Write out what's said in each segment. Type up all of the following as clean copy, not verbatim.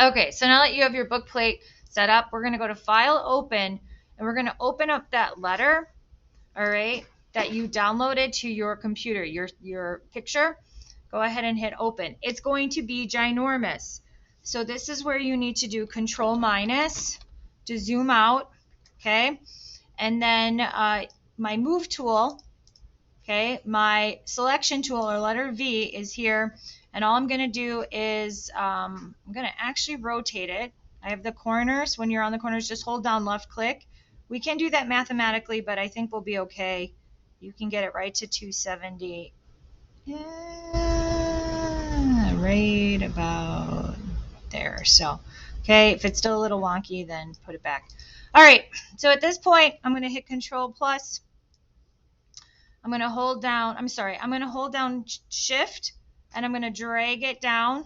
Okay, so now that you have your book plate set up, we're going to go to File, Open, and we're going to open up that letter, all right, that you downloaded to your computer, your picture. Go ahead and hit Open. It's going to be ginormous. So this is where you need to do Control minus to zoom out, okay? And then my Move tool, okay, my Selection tool, or letter V, is here. And all I'm going to do is I'm going to actually rotate it. I have the corners. When you're on the corners, just hold down left click. We can do that mathematically, but I think we'll be okay. You can get it right to 270. Yeah, right about there. So, okay, if it's still a little wonky, then put it back. All right, so at this point, I'm going to hit Control plus. I'm going to hold down, I'm going to hold down Shift, and I'm going to drag it down,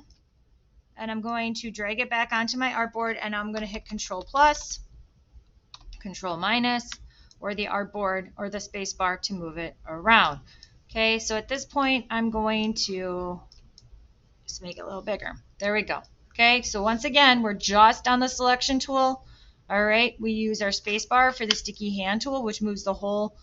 and I'm going to drag it back onto my artboard, and I'm going to hit Control plus, Control minus, or the artboard or the space bar to move it around. Okay, so at this point, I'm going to just make it a little bigger. There we go. Okay, so once again, we're just on the Selection tool. All right, we use our space bar for the sticky hand tool, which moves the whole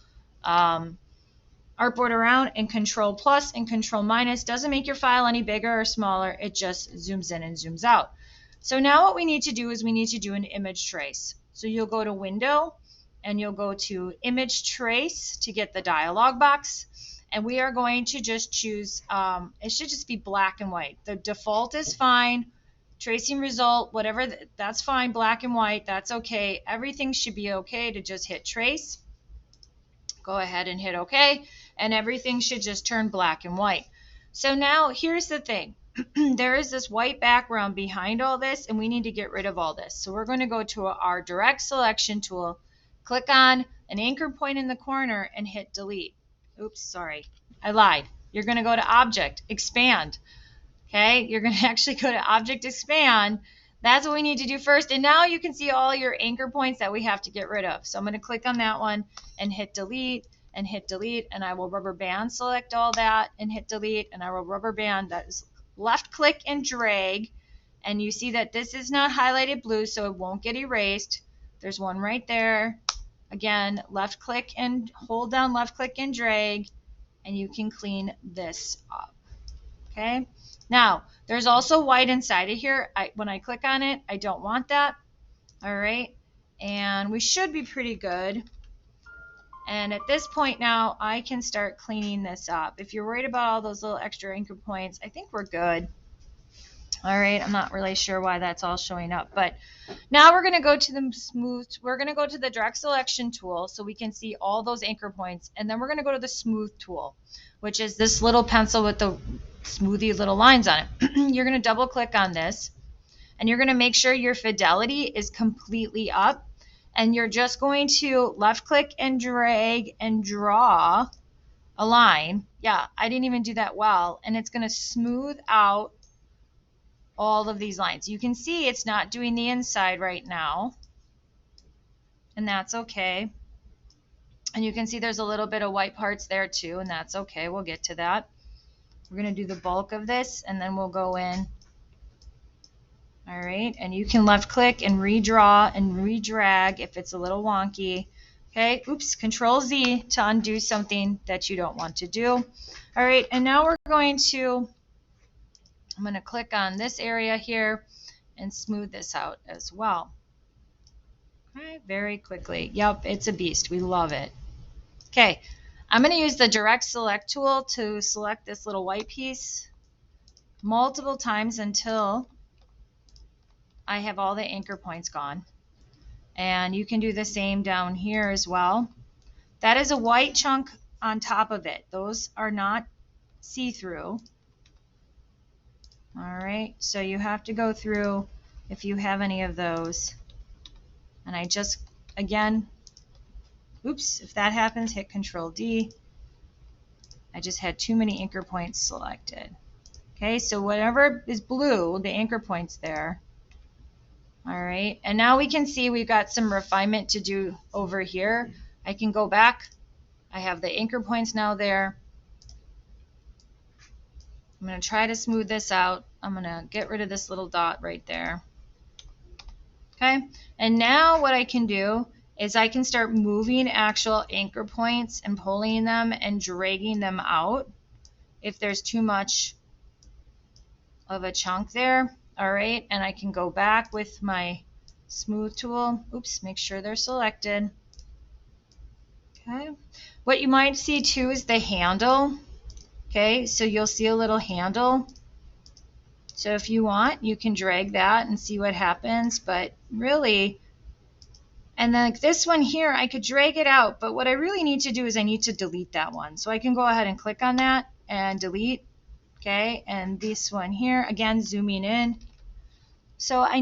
artboard around, and Control plus and Control minus doesn't make your file any bigger or smaller. It just zooms in and zooms out. So now what we need to do is we need to do an image trace. So you'll go to Window, and you'll go to Image Trace to get the dialog box. And we are going to just choose, it should just be black and white. The default is fine. Tracing result, whatever, that's fine. Black and white, that's okay. Everything should be okay to just hit Trace. Go ahead and hit OK, and everything should just turn black and white. So now here's the thing. There is this white background behind all this, and we need to get rid of all this. So we're going to go to our Direct Selection tool, click on an anchor point in the corner, and hit Delete. Oops, sorry, I lied. You're going to go to Object, Expand. Okay, you're going to actually go to Object, Expand. That's what we need to do first. And now you can see all your anchor points that we have to get rid of. So I'm going to click on that one and hit Delete and hit Delete, and I will rubber band select all that and hit Delete, and I will rubber band. That is left click and drag, and you see that this is not highlighted blue, so it won't get erased. There's one right there. Again, left click and hold down left click and drag, and you can clean this up. Okay. Now, there's also white inside of here. When I click on it, I don't want that. All right. And we should be pretty good. And at this point now, I can start cleaning this up. If you're worried about all those little extra anchor points, I think we're good. All right, I'm not really sure why that's all showing up, but now we're going to go to the smooth. We're going to go to the Direct Selection tool so we can see all those anchor points, and then we're going to go to the Smooth tool, which is this little pencil with the smoothy little lines on it. You're going to double click on this, and you're going to make sure your fidelity is completely up, and you're just going to left click and drag and draw a line. Yeah, I didn't even do that well, and it's going to smooth out all of these lines. You can see it's not doing the inside right now, and that's okay. And you can see there's a little bit of white parts there too, and that's okay. We'll get to that. We're going to do the bulk of this, and then we'll go in. All right, and you can left click and redraw and redrag if it's a little wonky. Okay, oops, Control Z to undo something that you don't want to do. All right, and now we're going to, I'm going to click on this area here and smooth this out as well. All right, very quickly. Yep, it's a beast. We love it. Okay, I'm going to use the Direct Select tool to select this little white piece multiple times until I have all the anchor points gone. And you can do the same down here as well. That is a white chunk on top of it. Those are not see-through. All right, so you have to go through if you have any of those. And I just, again, oops, if that happens, hit Control D. I just had too many anchor points selected. Okay, so whatever is blue, the anchor points there. All right, and now we can see we've got some refinement to do over here. I can go back. I have the anchor points now there. I'm going to try to smooth this out. I'm going to get rid of this little dot right there. Okay, and now what I can do is I can start moving actual anchor points and pulling them and dragging them out if there's too much of a chunk there. All right, and I can go back with my smooth tool. Oops, make sure they're selected. Okay, what you might see too is the handle. Okay, so you'll see a little handle. So if you want, you can drag that and see what happens, but really, and then like this one here, I could drag it out, but what I really need to do is I need to delete that one. So I can go ahead and click on that and delete. Okay, and this one here, again, zooming in. So I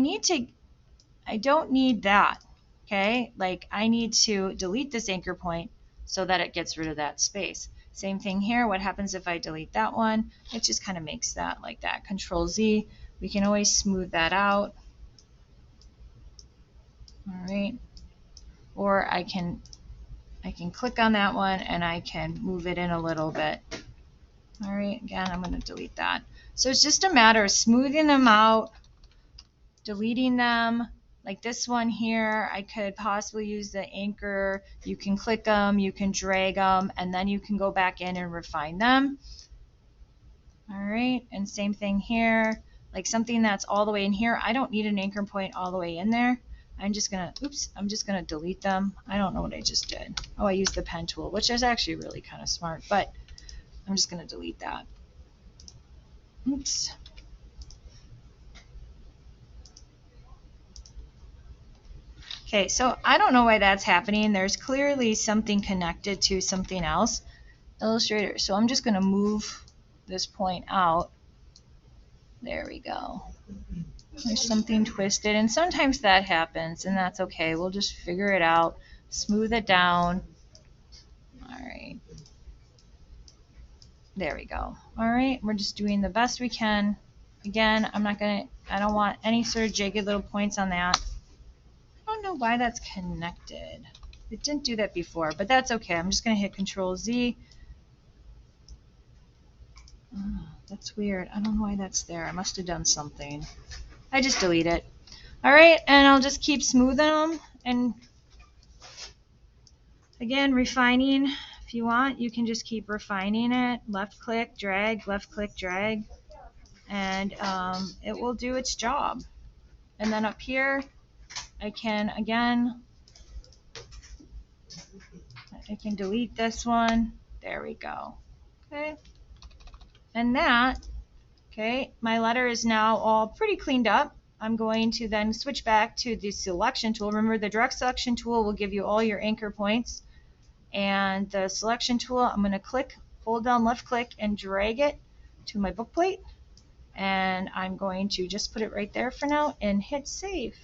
don't need that. Okay, like I need to delete this anchor point so that it gets rid of that space. Same thing here. What happens if I delete that one? It just kind of makes that like that. Control Z. We can always smooth that out. All right. Or I can click on that one and I can move it in a little bit. All right. Again, I'm going to delete that. So it's just a matter of smoothing them out, deleting them. Like this one here, I could possibly use the anchor. You can click them, you can drag them, and then you can go back in and refine them. All right, and same thing here. Like something that's all the way in here, I don't need an anchor point all the way in there. I'm just gonna delete them. I don't know what I just did. Oh, I used the pen tool, which is actually really kind of smart, but I'm just gonna delete that. Oops. Okay, so I don't know why that's happening. There's clearly something connected to something else. Illustrator, so I'm just going to move this point out. There we go. There's something twisted, and sometimes that happens, and that's okay. We'll just figure it out, smooth it down. All right. There we go. All right, we're just doing the best we can. Again, I don't want any sort of jagged little points on that. I don't know why that's connected. It didn't do that before, but that's okay. I'm just going to hit Control Z. Oh, that's weird. I don't know why that's there. I must have done something. I just delete it. All right, and I'll just keep smoothing them. And again, refining. If you want, you can just keep refining it. Left click, drag, left click, drag. And it will do its job. And then up here, I can, again, I can delete this one. There we go. Okay. And that, okay, my letter is now all pretty cleaned up. I'm going to then switch back to the selection tool. Remember, the direct selection tool will give you all your anchor points. And the selection tool, I'm going to click, hold down left click, and drag it to my book plate. And I'm going to just put it right there for now and hit save.